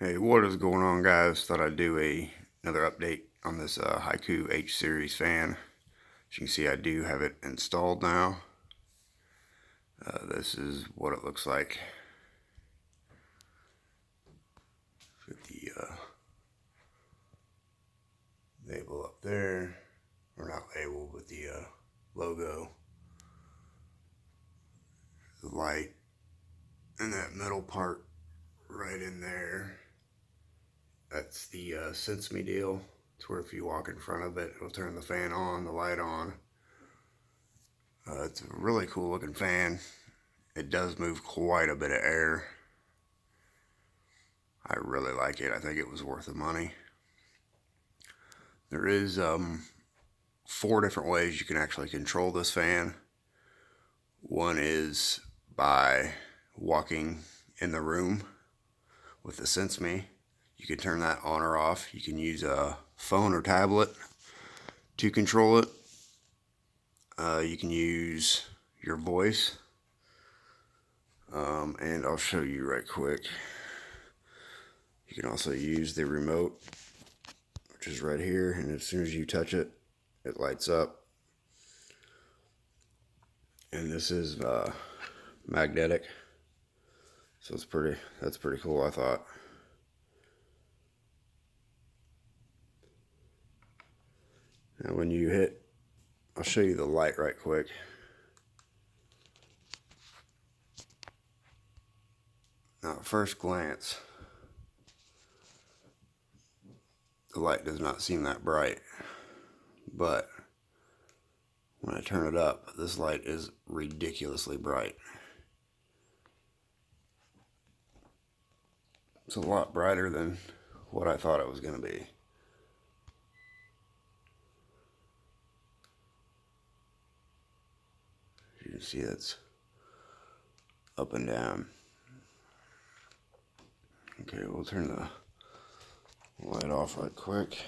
Hey, what is going on, guys? Thought I'd do another update on this Haiku H series fan. As you can see, I do have it installed now. This is what it looks like with the label up there, or not label, but the logo, the light, and that middle part right in there. That's the Sense Me deal. It's where if you walk in front of it, it'll turn the fan on, the light on. It's a really cool looking fan. It does move quite a bit of air. I really like it. I think it was worth the money. There is 4 different ways you can actually control this fan. One is by walking in the room with the Sense Me. You can turn that on or off. You can use a phone or tablet to control it. You can use your voice. And I'll show you right quick. You can also use the remote, which is right here, and as soon as you touch it, it lights up. And this is magnetic, so that's pretty cool, I thought. Now when you hit, I'll show you the light right quick. Now at first glance, the light does not seem that bright, but when I turn it up, this light is ridiculously bright. It's a lot brighter than what I thought it was going to be. You can see it's up and down. Okay, we'll turn the light off right quick.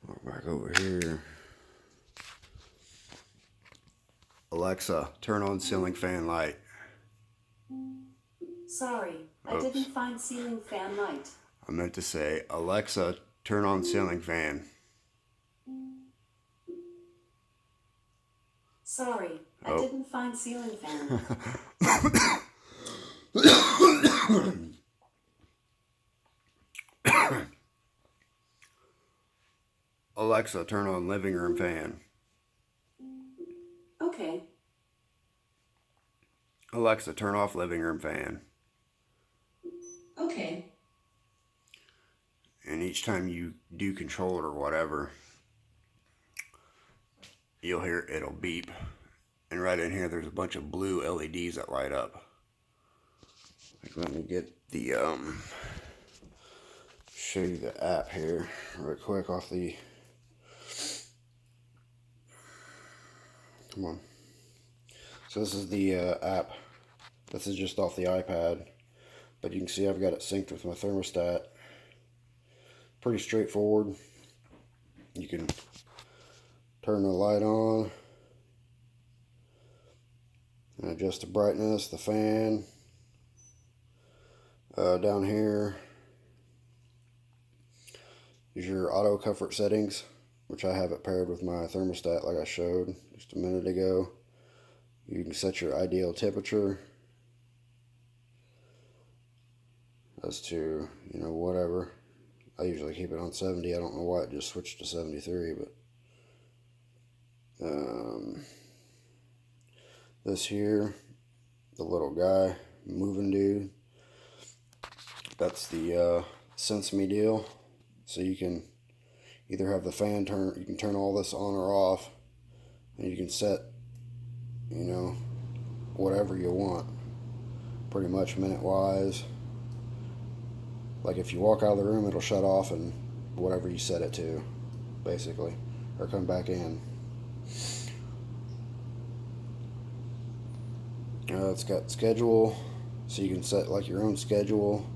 Walk back over here. Alexa, turn on ceiling fan light. Sorry, I didn't find ceiling fan light. I meant to say, Alexa, turn on ceiling fan. Sorry, I didn't find ceiling fan. Alexa, turn on living room fan. Okay. Alexa, turn off living room fan. Okay. And each time you do control it or whatever, you'll hear it'll beep. And right in here, there's a bunch of blue LEDs that light up. Let me get the, show you the app here real quick off the, come on. So this is the app. This is just off the iPad. But you can see I've got it synced with my thermostat. Pretty straightforward. You can turn the light on and adjust the brightness, the fan. Down here is your auto comfort settings, which I have it paired with my thermostat like I showed just a minute ago. You can set your ideal temperature as to, whatever. I usually keep it on 70. I don't know why it just switched to 73, but this here, the little guy, moving dude, that's the Sense Me deal. So you can either have the fan turn, you can turn all this on or off, and you can set, whatever you want, pretty much minute-wise. Like if you walk out of the room, it'll shut off and whatever you set it to, basically, or come back in. It's got schedule, so you can set like your own schedule.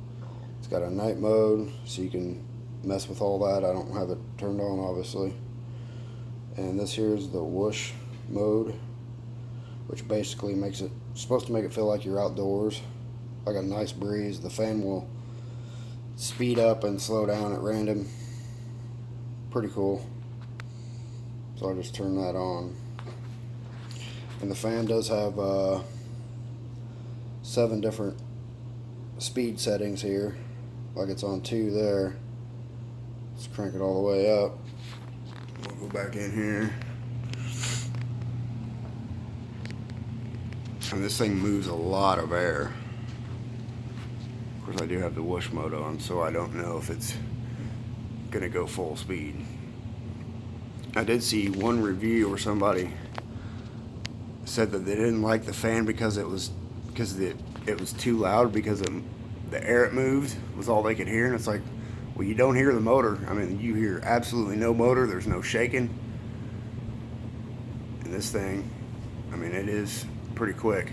It's got a night mode, so you can mess with all that. I don't have it turned on, obviously. And this here is the whoosh mode, which basically makes it, supposed to make it feel like you're outdoors, like a nice breeze. The fan will speed up and slow down at random. Pretty cool. So I'll just turn that on. And the fan does have 7 different speed settings here. Like it's on 2 there. Let's crank it all the way up. We'll go back in here. And this thing moves a lot of air. Of course, I do have the whoosh mode on, so I don't know if it's gonna go full speed. I did see one review where somebody said that they didn't like the fan because it was too loud, because the air it moved was all they could hear. And it's like, well, you don't hear the motor. I mean, you hear absolutely no motor. There's no shaking. And this thing, I mean, it is pretty quick.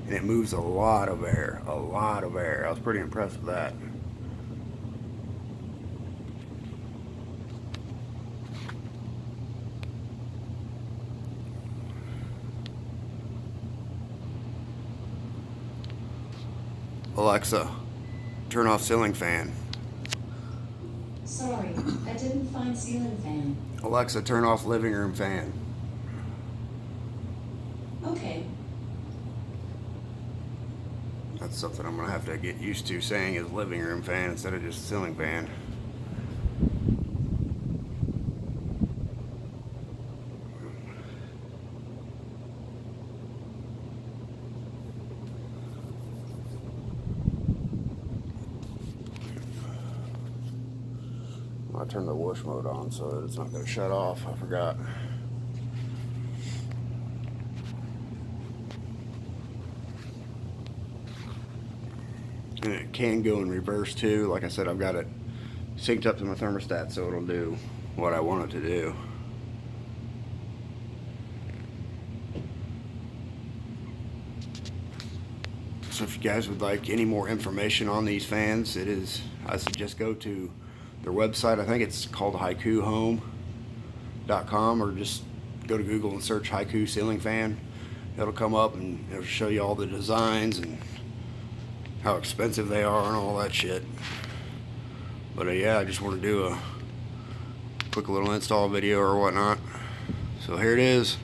And it moves a lot of air. A lot of air. I was pretty impressed with that. Alexa, turn off ceiling fan. Sorry, I didn't find ceiling fan. Alexa, turn off living room fan. Okay. That's something I'm gonna have to get used to saying is living room fan instead of just ceiling fan. I turned the whoosh mode on so that it's not going to shut off. I forgot. And it can go in reverse too. Like I said, I've got it synced up to my thermostat so it'll do what I want it to do. So if you guys would like any more information on these fans, I suggest go to their website. I think it's called haikuhome.com, or just go to Google and search Haiku ceiling fan. It'll come up and it'll show you all the designs and how expensive they are and all that shit. But yeah, I just want to do a quick little install video or whatnot. So here it is.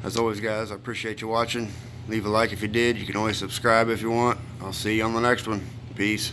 As always, guys, I appreciate you watching. Leave a like if you did. You can always subscribe if you want. I'll see you on the next one. Peace.